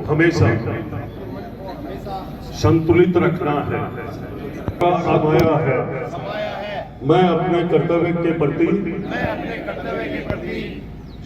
हमेशा संतुलित रखना है, समाया है। मैं अपने कर्तव्य के प्रति,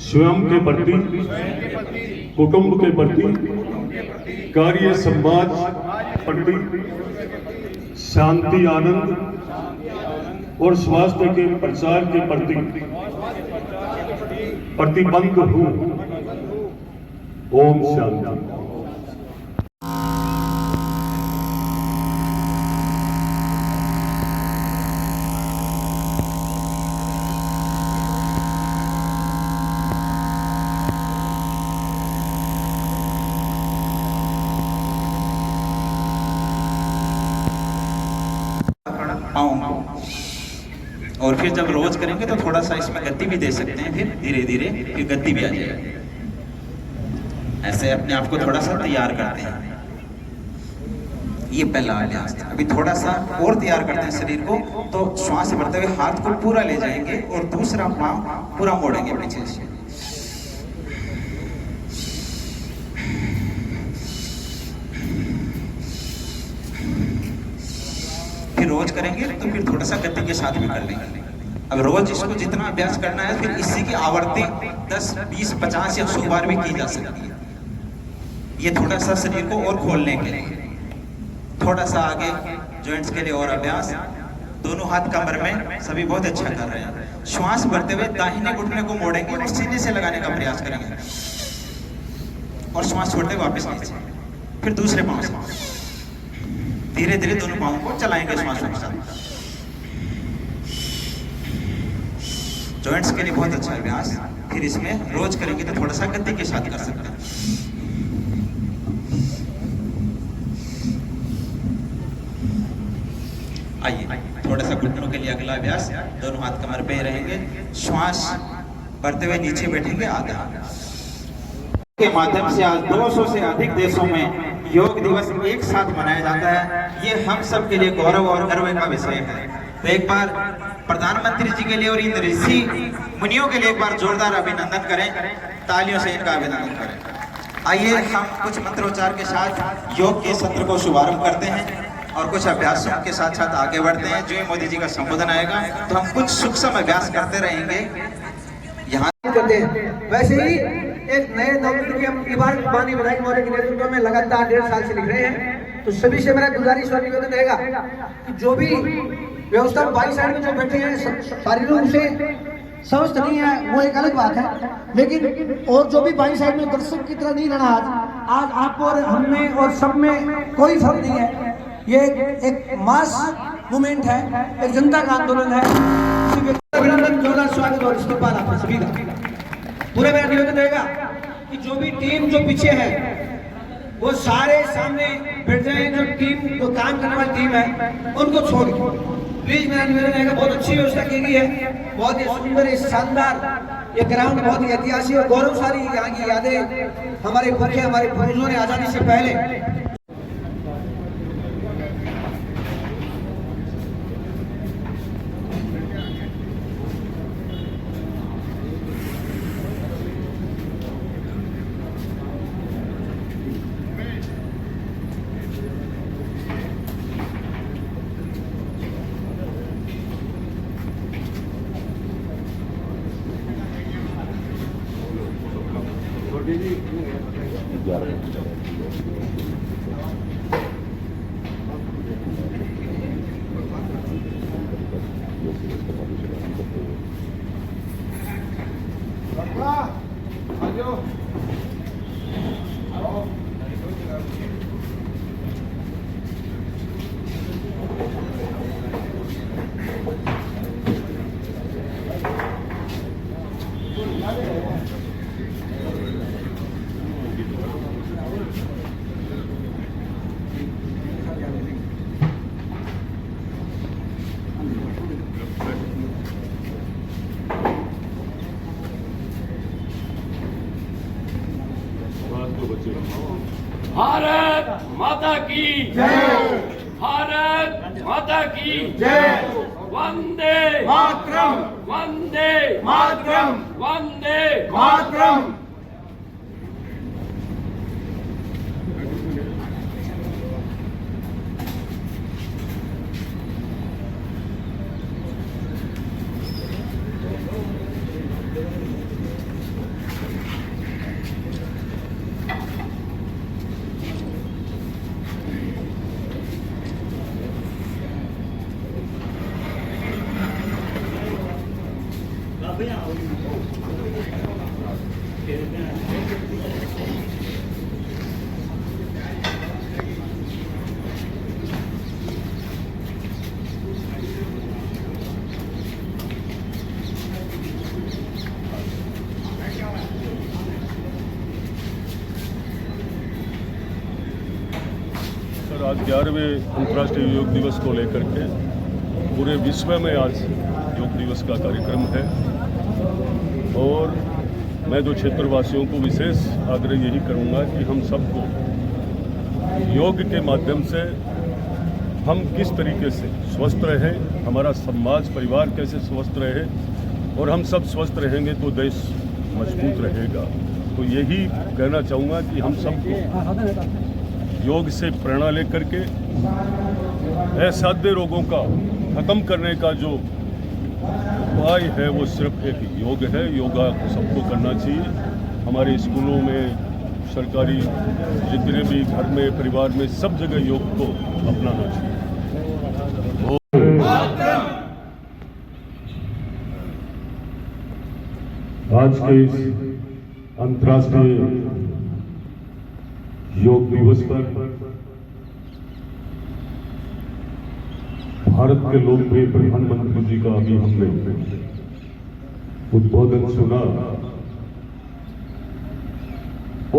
स्वयं के प्रति, कुटुंब के प्रति, कार्य समाज प्रति, शांति आनंद और स्वास्थ्य के प्रसार के प्रति प्रतिबद्ध हूँ। ओम शांति। और फिर जब रोज करेंगे तो थोड़ा सा इसमें गति भी दे सकते हैं, फिर धीरे धीरे फिर गति भी आ जाएगी। ऐसे अपने आप को थोड़ा सा तैयार करते हैं। ये पहला अभ्यास था। अभी थोड़ा सा और तैयार करते हैं शरीर को, तो श्वास भरते हुए हाथ को पूरा ले जाएंगे और दूसरा पांव पूरा मोड़ेंगे पीछे से। फिर रोज करेंगे तो फिर थोड़ा सा गति के साथ भी कर लेंगे। अब रोज इसको जितना अभ्यास करना है, फिर इसी की आवर्ती 10, 20, 50 या 100 बार भी की जा सकती है। ये थोड़ा सा शरीर को और खोलने के लिए, थोड़ा सा आगे जॉइंट्स के लिए और अभ्यास। दोनों हाथ कमर में, सभी बहुत अच्छा कर रहे हैं। श्वास भरते हुए दाहिने घुटने को मोड़ेंगे और सीने से लगाने का प्रयास करेंगे और श्वास छोड़ते हुए वापस नीचे। फिर दूसरे पांव से धीरे धीरे दोनों पांवों को चलाएंगे श्वास के साथ। जॉइंट्स के लिए बहुत अच्छा अभ्यास। फिर इसमें रोज करेंगे तो थोड़ा सा गति के साथ कर सकते हैं। आइए थोड़ा सा घुटनों के लिए अगला अभ्यास। दोनों हाथ कमर पे रहेंगे, श्वास भरते हुए नीचे बैठेंगे आधा। के माध्यम से आज 200 से अधिक देशों में योग दिवस एक साथ मनाया जाता है। ये हम सब के लिए गौरव और गर्व का विषय है। तो एक बार प्रधानमंत्री जी के लिए और इन ऋषि मुनियों के लिए एक बार जोरदार अभिनंदन करें, तालियों से इनका अभिनंदन करें। आइए हम कुछ मंत्रोच्चार के साथ योग के सत्र को शुभारंभ करते हैं और कुछ अभ्यासों के साथ साथ आगे बढ़ते हैं। जो ही मोदी जी का संबोधन आएगा तो हम कुछ सूक्ष्म अभ्यास करते रहेंगे। यहाँ करते हैं। वैसे ही एक नए नौकरी की हम इबारत बानी विधायक महोदय के नेतृत्व में लगातार 1.5 साल से लिख रहे हैं। तो सभी से मेरा गुजारिश और निवेदन रहेगा कि जो भी व्यवस्था 22 साइड में जो बैठे हैं शारीरिक रूप से स्वस्थ नहीं है, वो एक अलग बात है, लेकिन और जो भी 22 साइड में दर्शक की तरह नहीं रहना आज आपको और हम में और सब में कोई फर्क नहीं है। ये एक मास मूवमेंट है, एक जनता का आंदोलन है। अभिनंदन, जोरदार स्वागत और इस्तेमाल आप सभी का। पूरा मेरा निवेदन रहेगा कि जो भी टीम जो पीछे है वो सारे सामने बैठ जाए। जो टीम जो काम करने वाली टीम है उनको छोड़ प्लीज मेरा निवेदन रहेगा। बहुत अच्छी व्यवस्था की गई है, बहुत ही सुंदर, शानदार ये ग्राउंड, बहुत ही ऐतिहासिक और गौरवशाली यहाँ की यादें हमारे पुरखे हमारे पूर्वजों ने आजादी से पहले भारत माता की जय, भारत माता की जय। वंदे मातरम, वंदे मातरम, वंदे मातरम। सर, आज 11वें अंतर्राष्ट्रीय योग दिवस को लेकर के पूरे विश्व में आज योग दिवस का कार्यक्रम है और मैं जो क्षेत्रवासियों को विशेष आग्रह यही करूंगा कि हम सबको योग के माध्यम से हम किस तरीके से स्वस्थ रहें, हमारा समाज परिवार कैसे स्वस्थ रहे और हम सब स्वस्थ रहेंगे तो देश मजबूत रहेगा। तो यही कहना चाहूँगा कि हम सबको योग से प्रेरणा लेकर के असाध्य रोगों का खत्म करने का जो उपाय है वो सिर्फ एक योग है। योगा सबको करना चाहिए। हमारे स्कूलों में, सरकारी जितने भी घर में, परिवार में, सब जगह योग को अपनाना चाहिए। आज के इस अंतर्राष्ट्रीय योग दिवस पर भारत के लोकप्रिय प्रधानमंत्री जी का अभी हमने उद्बोधन सुना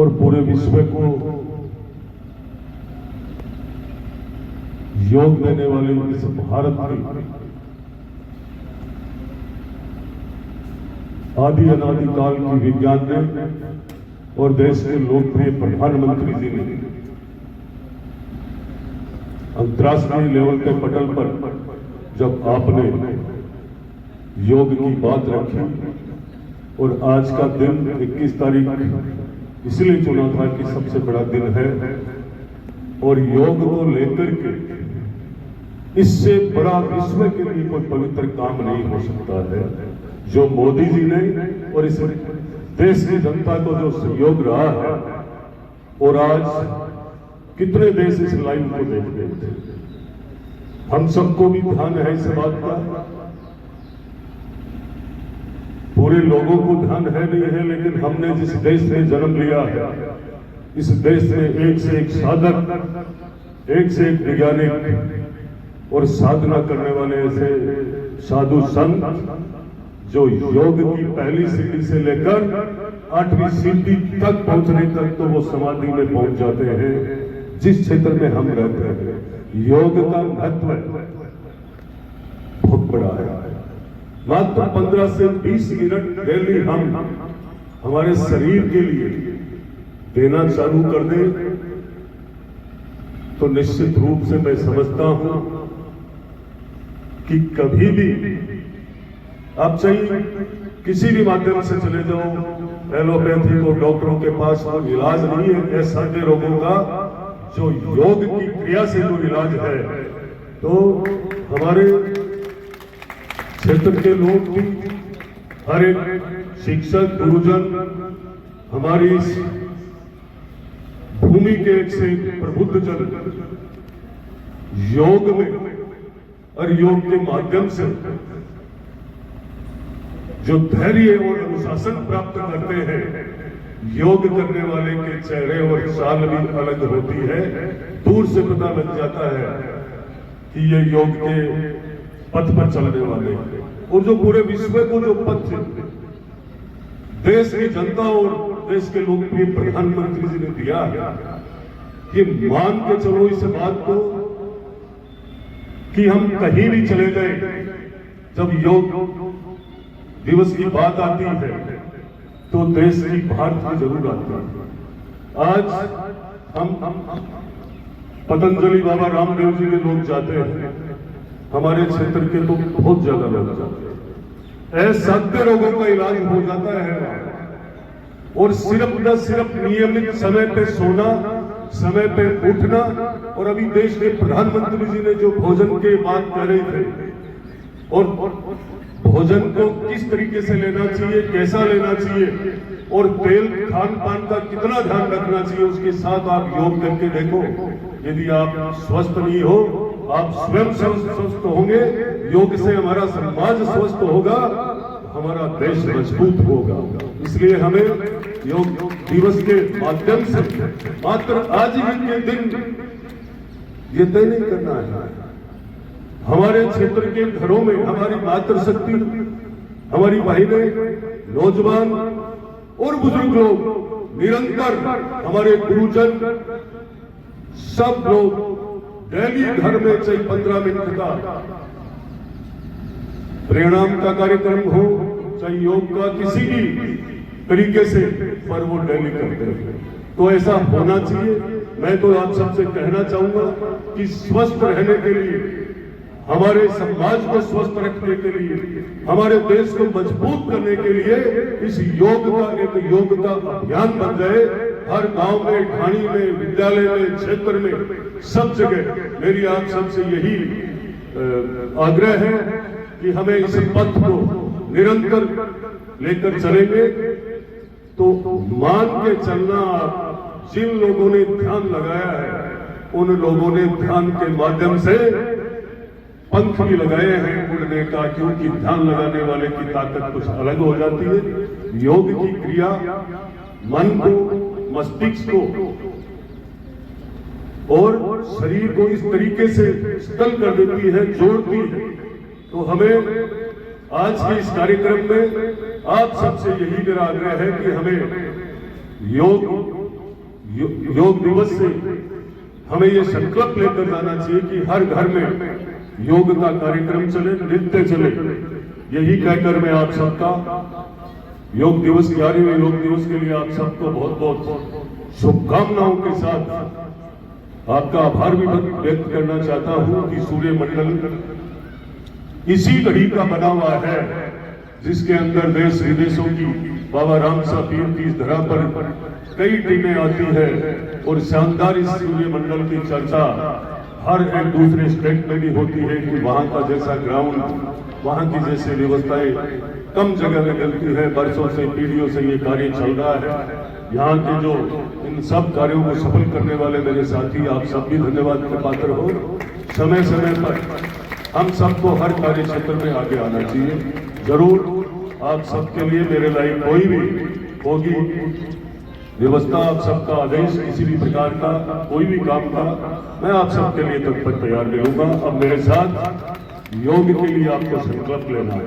और पूरे विश्व को योग देने वाले इस भारत की आदि अनादि काल की विज्ञान ने और देश के लोकप्रिय प्रधानमंत्री जी ने अंतर्राष्ट्रीय लेवल के पटल पर जब आपने योग की बात रखी और आज का दिन 21 तारीख इसलिए चुना था कि सबसे बड़ा दिन है और योग को लेकर के इससे बड़ा विश्व के लिए कोई पवित्र काम नहीं हो सकता है। जो मोदी जी ने और इस देश की जनता को जो सहयोग रहा है और आज कितने देश इस लाइव को देख रहे थे, हम सबको भी ध्यान है इस बात का। पूरे लोगों को ध्यान है नहीं है, लेकिन हमने जिस देश में जन्म लिया है, इस देश में एक से एक साधक, एक से एक वैज्ञानिक और साधना करने वाले ऐसे साधु संत जो योग की पहली सीढ़ी से लेकर 8वीं सीढ़ी तक पहुंचने तक तो वो समाधि में पहुंच जाते हैं। जिस क्षेत्र में हम रहते हैं योग का महत्व बहुत बड़ा है। मात्र 15 से 20 मिनट डेली हम हमारे शरीर के लिए देना चालू कर दें तो निश्चित रूप से मैं समझता हूं कि कभी भी आप चाहिए किसी भी माध्यम से चले जाओ, एलोपैथी को डॉक्टरों के पास कोई इलाज नहीं है असाध्य रोगों का। जो योग की क्रिया से जो इलाज है, तो हमारे क्षेत्र के लोग भी, हर एक शिक्षक, गुरुजन, हमारी इस भूमि के एक से प्रबुद्ध जन योग में और योग के माध्यम से जो धैर्य और अनुशासन प्राप्त करते हैं, योग करने वाले के चेहरे और चाल भी अलग होती है। दूर से पता लग जाता है कि ये योग के पथ पर चलने वाले हैं। और जो पूरे विश्व को जो पथ देश की जनता और देश के लोकप्रिय प्रधानमंत्री जी ने दिया, ये मान के चलो इस बात को कि हम कहीं भी चले गए, जब योग दिवस की बात आती है तो देश की भारत की जरूर आती है। आज हम पतंजलि बाबा रामदेव जी के लोग जाते हैं, हमारे क्षेत्र के तो बहुत ज्यादा लोग जाते हैं। असाध्य रोगों का इलाज हो जाता है और सिर्फ न सिर्फ नियमित समय पे सोना, समय पे उठना। और अभी देश के प्रधानमंत्री जी ने जो भोजन के बात कर रहे थे और भोजन को किस तरीके से लेना चाहिए, कैसा लेना चाहिए और तेल खान पान का कितना ध्यान रखना चाहिए, उसके साथ आप योग करके देखो। यदि आप स्वस्थ नहीं हो, आप स्वयं स्वस्थ होंगे, योग से हमारा समाज स्वस्थ होगा, हमारा देश मजबूत होगा। इसलिए हमें योग दिवस के माध्यम से मात्र आज ही के दिन ये तय नहीं करना है, हमारे क्षेत्र के घरों में हमारी मातृशक्ति, हमारी बहनें, नौजवान और बुजुर्ग लोग निरंतर, हमारे गुरुजन, सब लोग डेली घर में चाहे 15 मिनट का प्राणायाम का कार्यक्रम हो, चाहे योग का किसी भी तरीके से, पर वो डेली करते हैं। तो ऐसा होना चाहिए। मैं तो आप सबसे कहना चाहूंगा कि स्वस्थ रहने के लिए, हमारे समाज को स्वस्थ रखने के लिए, हमारे देश को मजबूत करने के लिए इस योग का एक योग का अभियान बन जाए। हर गांव में, ढाणी में, विद्यालय में, क्षेत्र में, सब जगह मेरी आप सबसे यही आग्रह है कि हमें इस पथ को निरंतर लेकर चलेंगे। तो मान के चलना, जिन लोगों ने ध्यान लगाया है उन लोगों ने ध्यान के माध्यम से पंख भी लगाए हैं उड़ने का, क्योंकि ध्यान लगाने वाले की ताकत कुछ अलग हो जाती है। योग की क्रिया मन को, मस्तिष्क को और शरीर को इस तरीके से स्थल कर देती है, जोड़ती है। तो हमें आज के इस कार्यक्रम में आप सबसे यही मेरा आग्रह है कि हमें योग दिवस से हमें ये संकल्प लेकर जाना चाहिए कि हर घर में योग का कार्यक्रम चले, नृत्य चले। यही कहकर मैं आप सबका योग दिवस, 11वें योग दिवस के लिए आप सबको बहुत बहुत शुभकामनाओं के साथ आपका आभार भी व्यक्त करना चाहता हूं कि सूर्य मंडल इसी घड़ी का बना हुआ है जिसके अंदर देश विदेशों की, बाबा रामसा पीर की इस धरा पर कई टीमें आती है और शानदार इस सूर्य मंडल की चर्चा हर एक दूसरे स्टेट में भी होती है कि वहां का जैसा ग्राउंड, वहां की जैसे व्यवस्थाएं कम जगह में मिलती है। बरसों से, पीढ़ियों से ये कार्य चल रहा है। यहाँ के जो इन सब कार्यों को सफल करने वाले मेरे साथी, आप सब भी धन्यवाद के पात्र हो। समय समय पर हम सबको हर कार्य क्षेत्र में आगे आना चाहिए। जरूर आप सबके लिए मेरे लायक कोई भी होगी व्यवस्था, आप सबका आदेश किसी भी प्रकार का, कोई भी काम का, मैं आप सबके लिए तत्पर तैयार रहूंगा। अब मेरे साथ योग के लिए आपको संकल्प लेना है।